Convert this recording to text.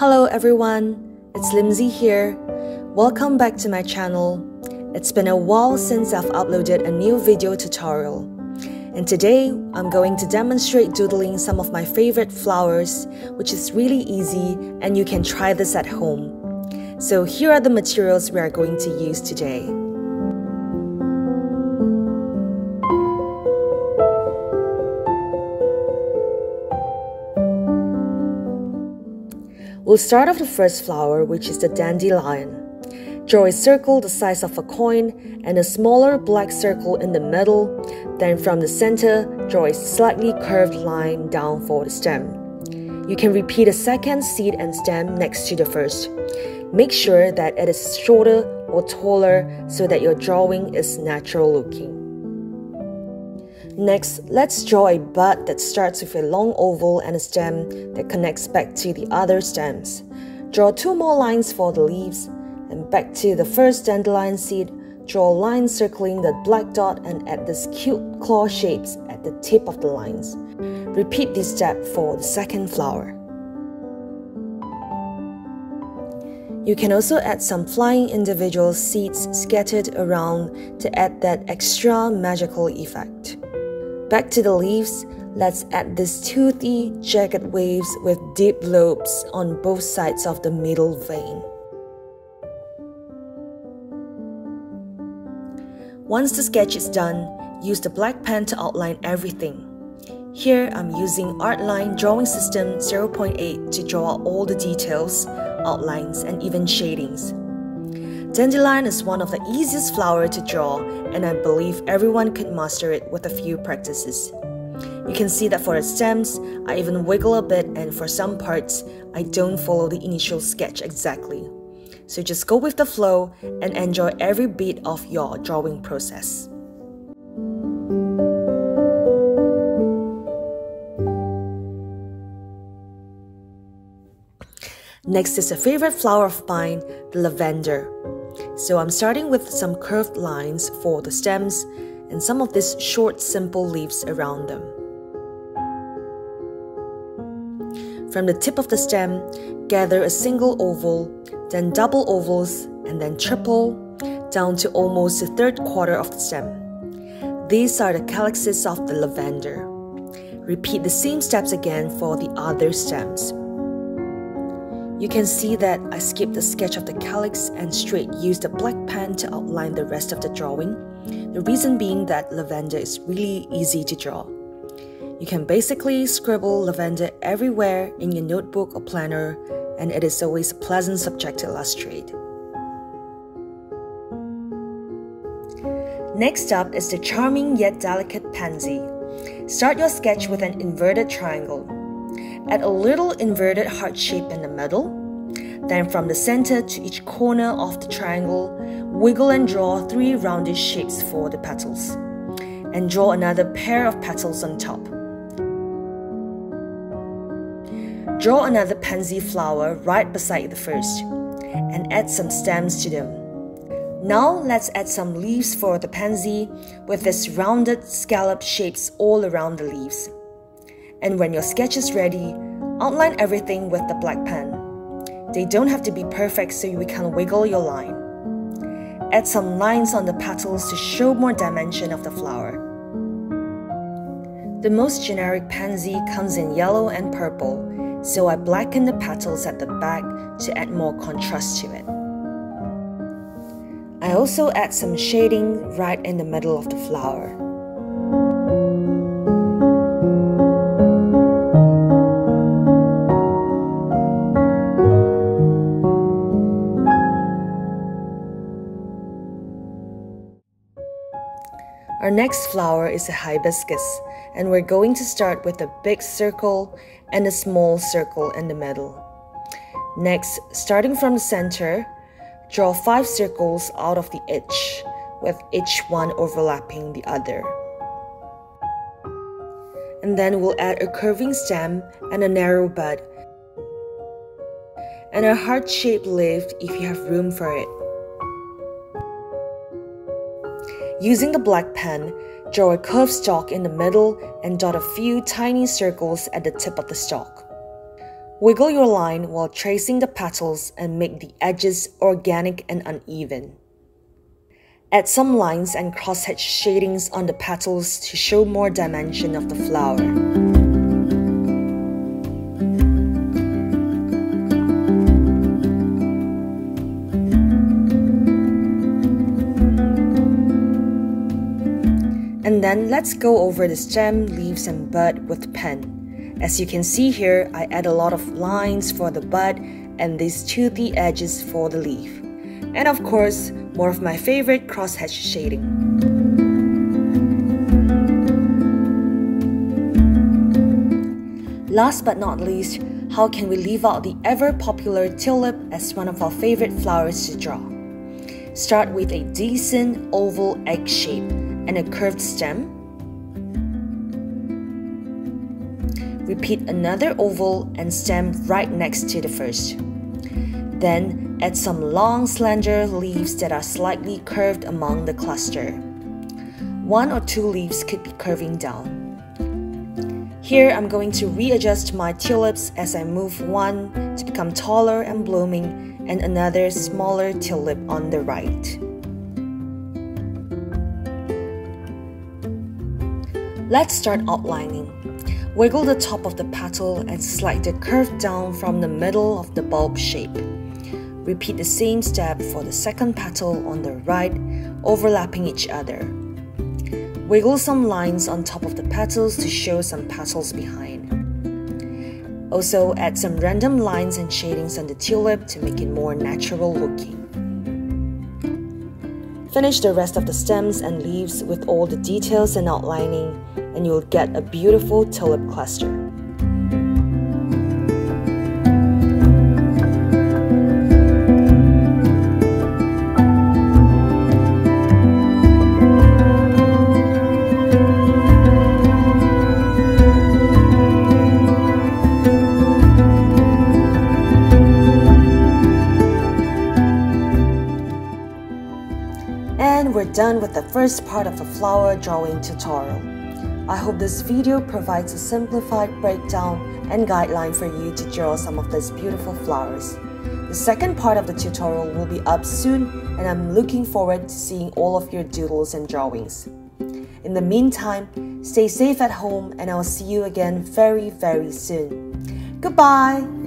Hello everyone, it's Limsey here. Welcome back to my channel. It's been a while since I've uploaded a new video tutorial. And today, I'm going to demonstrate doodling some of my favorite flowers, which is really easy and you can try this at home. So here are the materials we are going to use today. We'll start off the first flower, which is the dandelion. Draw a circle the size of a coin and a smaller black circle in the middle. Then from the center, draw a slightly curved line down for the stem. You can repeat a second seed and stem next to the first. Make sure that it is shorter or taller so that your drawing is natural looking. Next, let's draw a bud that starts with a long oval and a stem that connects back to the other stems. Draw 2 more lines for the leaves, and back to the first dandelion seed, draw a line circling the black dot and add these cute claw shapes at the tip of the lines. Repeat this step for the second flower. You can also add some flying individual seeds scattered around to add that extra magical effect. Back to the leaves, let's add these toothy, jagged waves with deep lobes on both sides of the middle vein. Once the sketch is done, use the black pen to outline everything. Here, I'm using Artline Drawing System 0.8 to draw out all the details, outlines, and even shadings. Dandelion is one of the easiest flowers to draw, and I believe everyone could master it with a few practices. You can see that for the stems, I even wiggle a bit, and for some parts, I don't follow the initial sketch exactly. So just go with the flow and enjoy every bit of your drawing process. Next is a favorite flower of mine, the lavender. So I'm starting with some curved lines for the stems and some of these short, simple leaves around them. From the tip of the stem, gather a single oval, then double ovals, and then triple, down to almost the third quarter of the stem. These are the calyxes of the lavender. Repeat the same steps again for the other stems. You can see that I skipped the sketch of the calyx and straight used the black pen to outline the rest of the drawing. The reason being that lavender is really easy to draw. You can basically scribble lavender everywhere in your notebook or planner, and it is always a pleasant subject to illustrate. Next up is the charming yet delicate pansy. Start your sketch with an inverted triangle. Add a little inverted heart shape in the middle. Then from the center to each corner of the triangle, wiggle and draw 3 roundish shapes for the petals. And draw another pair of petals on top. Draw another pansy flower right beside the first, and add some stems to them. Now let's add some leaves for the pansy with these rounded scallop shapes all around the leaves. And when your sketch is ready, outline everything with the black pen. They don't have to be perfect so you can wiggle your line. Add some lines on the petals to show more dimension of the flower. The most generic pansy comes in yellow and purple, so I blacken the petals at the back to add more contrast to it. I also add some shading right in the middle of the flower. Our next flower is a hibiscus, and we're going to start with a big circle and a small circle in the middle. Next, starting from the center, draw 5 circles out of the edge, with each one overlapping the other. And then we'll add a curving stem and a narrow bud, and a heart-shaped leaf if you have room for it. Using the black pen, draw a curved stalk in the middle and dot a few tiny circles at the tip of the stalk. Wiggle your line while tracing the petals and make the edges organic and uneven. Add some lines and crosshatch shadings on the petals to show more dimension of the flower. And then let's go over the stem, leaves and bud with pen. As you can see here, I add a lot of lines for the bud and these toothy edges for the leaf. And of course, more of my favorite crosshatch shading. Last but not least, how can we leave out the ever-popular tulip as one of our favorite flowers to draw? Start with a decent oval egg shape and a curved stem. Repeat another oval and stem right next to the first. Then add some long slender leaves that are slightly curved among the cluster. 1 or 2 leaves could be curving down. Here I'm going to readjust my tulips as I move one to become taller and blooming and another smaller tulip on the right. Let's start outlining. Wiggle the top of the petal and slide the curve down from the middle of the bulb shape. Repeat the same step for the second petal on the right, overlapping each other. Wiggle some lines on top of the petals to show some petals behind. Also, add some random lines and shadings on the tulip to make it more natural looking. Finish the rest of the stems and leaves with all the details and outlining, and you'll get a beautiful tulip cluster. And we're done with the first part of the flower drawing tutorial. I hope this video provides a simplified breakdown and guideline for you to draw some of these beautiful flowers. The second part of the tutorial will be up soon, and I'm looking forward to seeing all of your doodles and drawings. In the meantime, stay safe at home and I'll see you again very, very soon. Goodbye!